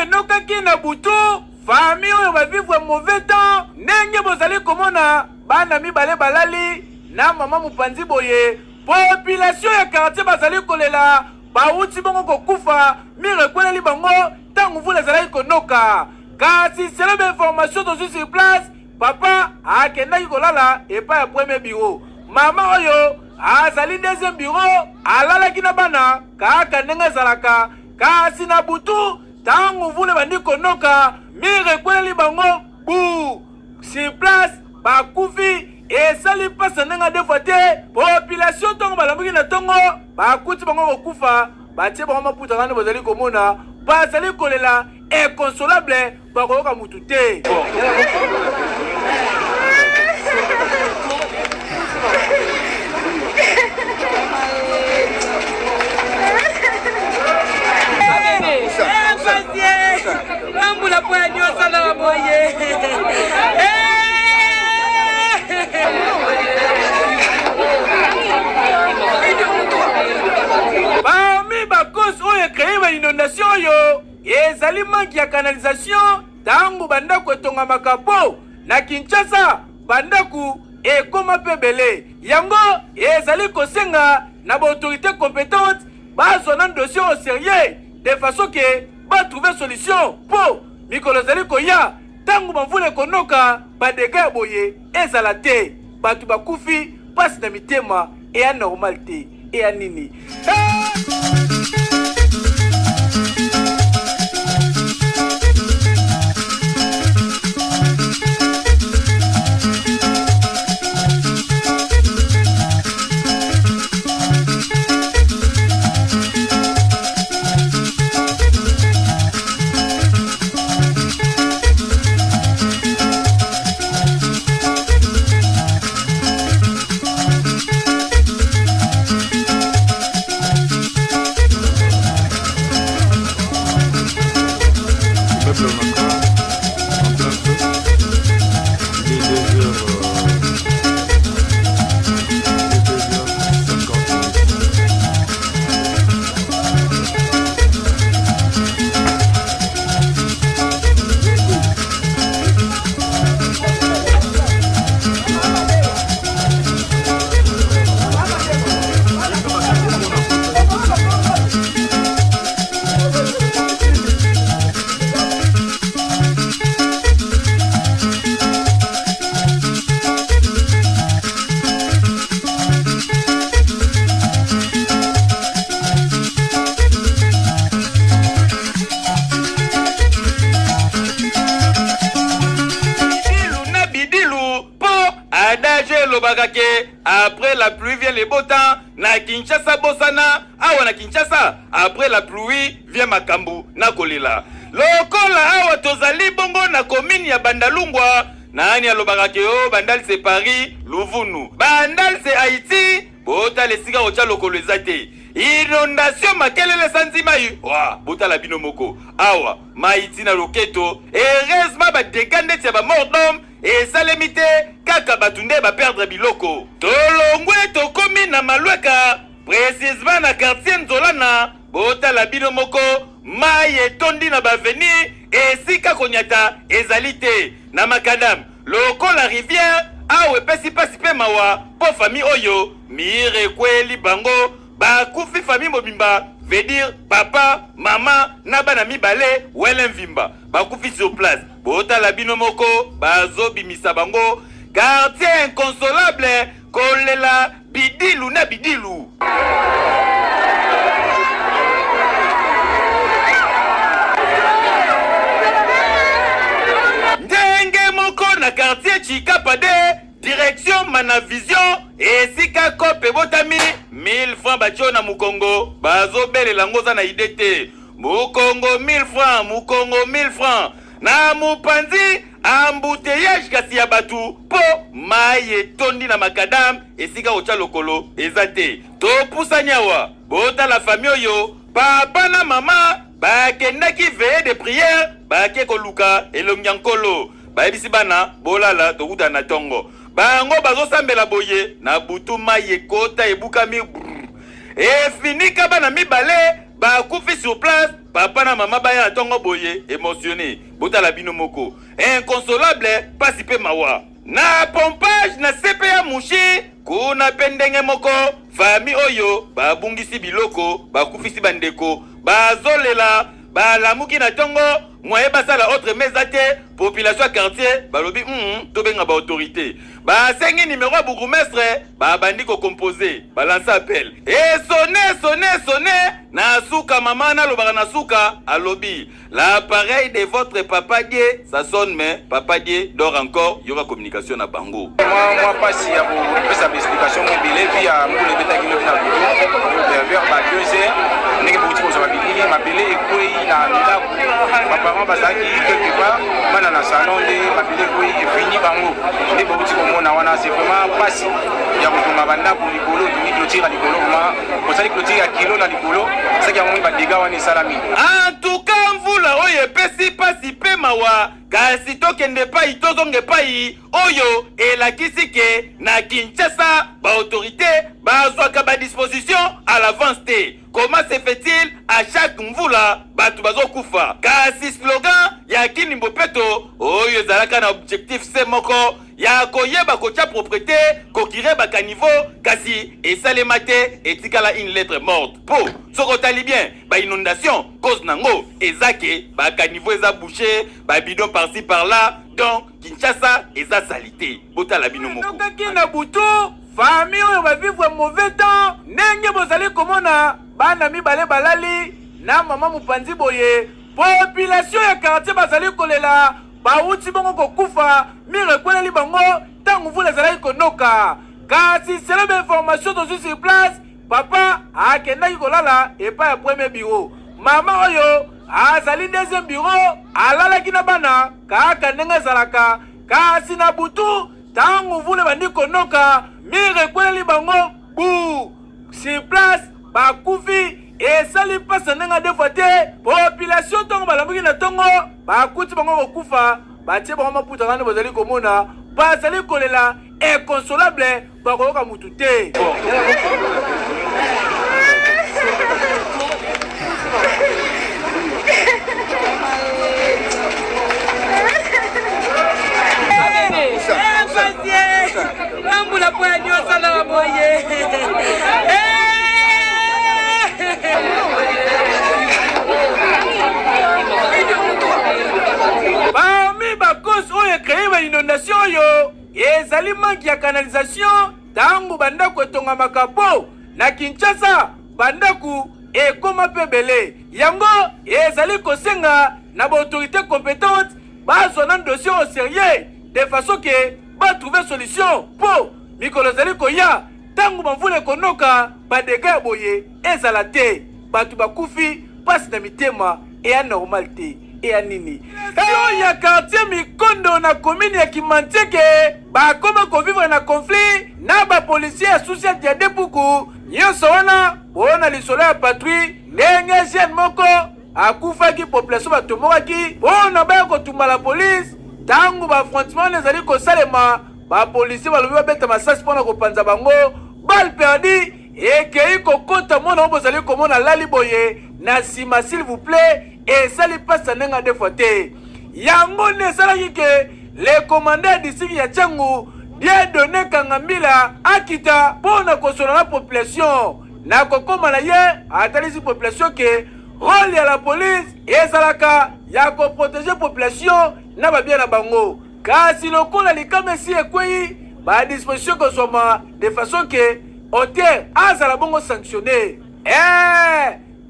enokaki na butu famille oyo ba vivre mauvais temps ndenge bozali komona bana mibale balali na mama mopanzi boye population ya quartier bazali kolela bauti bongo kokufa mirekweleli bango tangu mvula ezalaki konoka kasi selebe information tozwi sur place papa akendaki kolala epai ya premier bureau mama oyo azali deuxième bureau alalaki na bana kaka ndenge ezalaka kasi na butu tangu mvula bandi konoka mirekweleli bango bu sur place bakufi esali pasa ndenge defwa te population tongo balambaki na tongo bakuti bango kokufa batie bango maputa kani bazali komona bazali kolela inconsolable bakoyoka mutu te parmi bakosi oyo ekreye bainondation oyo ezali manki ya canalisation tango bandako etongamaka po na Kinshasa bandako ekoma mpe ebele yango ezali kosenga na baautorité compétente bazwa na dossier au sérieux de façon ke batrouve solution po mikolo ezali koya tango bamvula ekonoka badega ya boye ezala te bato bakufi pasi na mitema eya normal te eya nini après la pluie vient le beau temps na Kinshasa bosana awa na Kinshasa après la pluie vient makambu na kolela lokola awa tozali bongo na commune ya Bandalungwa nani alobaka ke o Bandal c'est Paris Louvunu Bandal c'est Haïti bota lesika ocha lokolo ezate inondation makelele sanzima yu wa bota la bino moko awa maïti na loketo heureusement ba dégâts ya ba mort d'homme et salemite kaka batunde ba perdre biloko tolongwe tokomi na malweka précisément na quartier Nzolana bota la bino moko mai etondi na baveni esika konyata ezalite na makadam loko la rivière awe pesi pasi pe mawa po famille oyo mire kweli bango bakufi famille mobimba veut dire papa mama na bana mibale wele mvimba bakufi sur place bota la bino moko bazo bimisa bango quartier inconsolable kolela bidilu na bidilu ndenge moko na quartier Chikapade direction Manavision esika kope botami 1000 francs batio na mukongo bazo bele langoza na idete mukongo 1000 francs mukongo 1000 francs na mupanzi embouteillage kasi ya batu po mai etondi na makadam esika ocha lokolo ezate to pusanyawa bota la famille oyo papa na mama bakendaki veille de prière bake koluka elongiankolo bayebisi bana bolala tokuta na tongo bango bazosambela boye na butu mai ekota ebukami efinika bana mibale bakufi sur place papa na mama baya tongo boye émotionné bota la bino moko inconsolable pasi pe mawa na pompage na CPA mushi kuna pendenge moko fami oyo babungisi biloko bakufisi bandeko bazolela balamuki na tongo moye basala autre mezate population quartier balobi tobenga ba autorité basengi numéro ya bourgmestre babandi ko composer balance appel et sonne na suka mama na lobaka na suka alobi l'appareil de votre papa Dieu ça sonne mais papa Dieu dort encore il y aura communication na bango moi pas si ya pour sa explication mon billet via pour le bêta qui le na vers ba 2 heures nenge bouti ko sa billet ma billet et quoi na mila ma parents bazaki quelque part mana na salon de ma billet quoi et fini bango et bouti ko mona wana c'est vraiment pas si ya ko banda pour likolo du clôture likolo ma ko sali clôture ya kilo na likolo c'est qu'il y a ba dégâts wana salami en tout cas mvula oyo pesi pasi pe mawa kasi tokende pai tozonge pai oyo elakisi ke na Kinshasa ba autorité bazwaka ba disposition à l'avance te. Comment se fait-il à chaque mvula batu bazokufa kasi slogan ya Kinimbo Peto oyo ezalaka na objectif se moko ya koyeba kotia propriété kokire baka niveau kasi esalema te etikala une lettre morte po soko tali bien ba inondation cause nango ezake baka niveau eza bouché ba bidon par-ci par-là donc Kinshasa eza salité bota la bino moko na butu famille oyo ba vivre mauvais temps ndenge bozali komona bana mibale balali na mama mupanzi boye population ya quartier bazali kolela bauti bongo kokufa mire kweleli bango tangu mvula ezalaki konoka kasi selebe information tozu sur place papa akendaki kolala epai ya premier bureau mama oyo azali deuxième bureau alalaki na bana kaka ndenge ezalaka kasi na butu tangu mvula bandi konoka mire kweleli bango bu sur place bakufi esali pasa ndenge defwa te population tongo balambuki na tongo bakuti bango kokufa batie bango maputa ngani bazali komona bazali kolela inconsolable bakoyoka mutu te parmi bakosi oyo ekreye ba inondation oyo ezali manki ya canalisation tangu bandako etongamaka po na Kinshasa bandako ekoma pe ebele yango ezali kosenga na baautorité compétente bazwa na dossier au sérieux de façon que batrouve solution po mikolo ezali koya tangu bamvula ekonoka badega ya boye ezala te bato bakufi pasi na mitema eya normal te eya nini oyo ya quartier Mikondo na commune ya Kimanteke bakoma kovivre na conflit na bapolisier ya susi ya Diade Puku nyonso wana mpona lisolo ya patrouille ndenge jeune moko akufaki population batomokaki mpona baya kotumba la police tangu baaffrontement wana ezali kosalema bapolisier balobi babeta masasi mpona kopanza bango balle perdi ekei kokota mwana oyo bozali komona lali boye na nsima s'il vous plaît esali pasa ndenge defwa te yango nde esalaki ke le commandant ya district ya Tchangu Dieudonné Kangambila akita mpona kosola na population na kokoma na ye atalisi population ke rôle ya la police ezalaka ya koprotéger population na babia na bango kasi lokola likama esi ekwei badisposition kozwama de façon ke auteur azala bongo sanctionné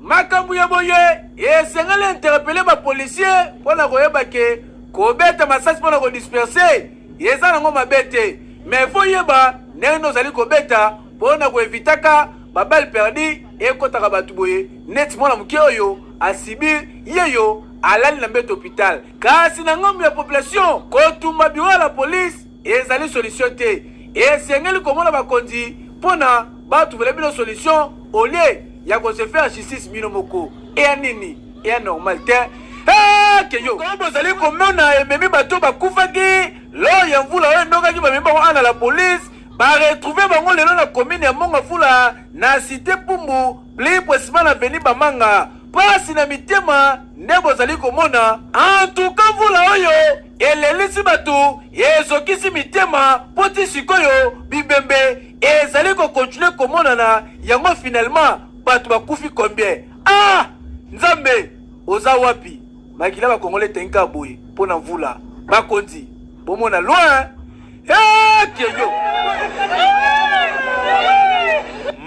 makambo ya boye esengeli interpele bapolisier mpona koyeba ke kobeta masasi mpona kodisperse eza nango mabe te mais fo yeba ndenge ozali kobeta mpona koevitaka babale perdi ekotaka bato boye neti mwana moke oyo asibir yeyo alali na mbeto hôpital kasi na ngambo ya population kotumba biro ya la police ezali solution te esengeli komona bakonzi mpona batuvela bino solution olie ya kose faire justice bino moko eya nini eya normal te keyo komo bozali komona ememi bato bakufaki lo ya mvula oyo endokaki bamemi bango ana la police baretrouve bango lelo na commune ya Mongafula na cité Pumbu pli précisément na veni Bamanga pasi na mitema nde bozali komona. En tout cas vula oyo elelisi bato ezokisi mitema poti sikoyo bibembe ezali kokontinue komonana yango finalement bato bakufi combien. Ah nzambe oza wapi makila bakongole tenka boye mpona mvula bakonzi bomona loin keyo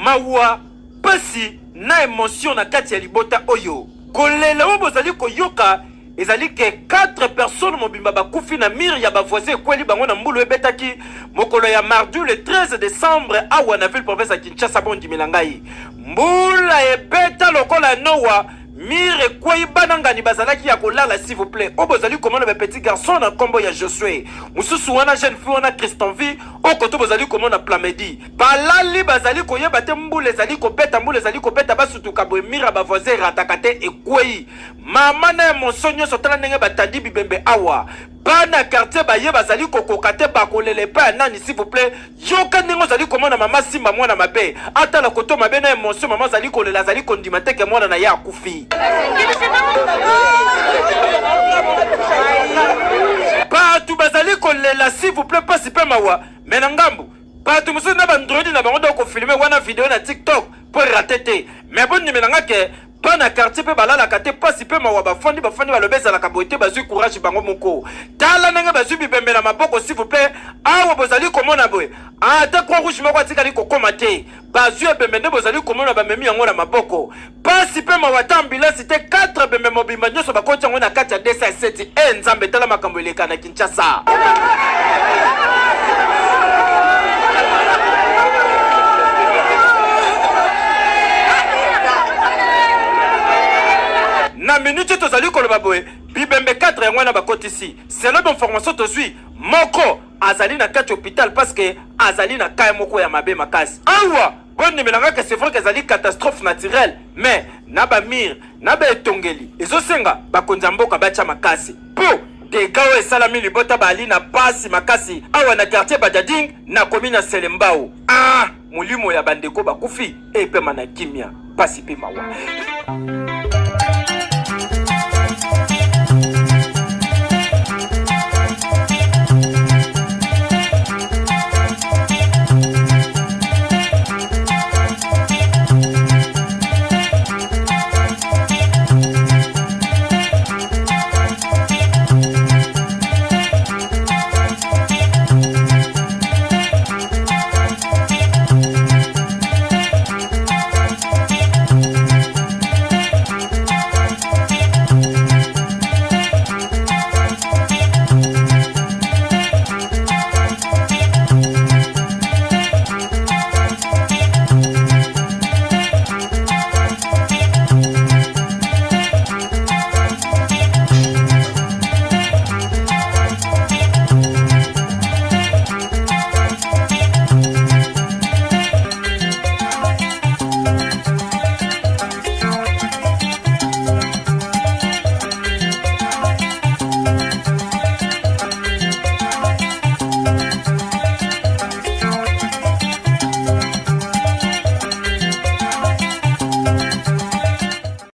mawa pasi na émotion na kati ya libota oyo kolela oyo bozali koyoka ezali ke 4 personnes mobimba bakufi na mire ya bavoisin ekweli bango na mbulu ebetaki mokolo ya mardi le 13 décembre awa na ville province ya Kinshasa bondimela ngai mbula ebeta lokola nowa mire ekwei bana ngani bazalaki ya kolala s'il vous plaît oyo bozali komona petit garçon na nkombo ya Josué mosusu wana jeune fille wana Christanvi oyo koto bozali komona Plamedi balali bazali koyeba te mbula ezali kobeta basutuka boye mire ya bavoisin erataka te ekwei mama na émotion nyonso tala ndenge batandi bibembe awa bana quartier baye bazali kokoka te bakolela epai ya nani s'il vous plaît yoka ndenge ozali komona mama simba mwana mabe atala koto mabe na émotion mama azali kolela azali kondima te ke mwana na ye akufi bato bazali kolela s'il vous plaît pasi mpe mawa me na ngambu bato mosusu na bandroidi na bango doko filme wana video na TikTok po rate te me bondimelanga ke bana quartier pe balalaka te pasi pe mawa bafandi balobe ezalaka boye te bazwi courage bango moko tala ndenge bazwi bibembe na maboko s'il vous plaît awa bozali komona boye ata croix rouge moko atikali kokoma te bazwi ebembe nde bozali komona bamemi yango na maboko pasi pe mawa ta ambulance te 4 bembe mobimba nyonso bakoti yango na kati ya DSS nzambe tala makambo eleka na Kinshasa. Na minute tozali koloba boye bibembe 4 yango na bakoti ici selon information tozwi moko azali na kati hôpital parce que azali na kaya moko ya mabe makasi awa bonne melanga que c'est vrai que azali catastrophe naturelle mais na ba mire na ba etongeli ezosenga bakonza mboka bacha makasi po degao esalami libota bali na pasi makasi awa na quartier Badading na commune Selembao mulimo ya bandeko bakufi epema na kimia pasi pe mawa.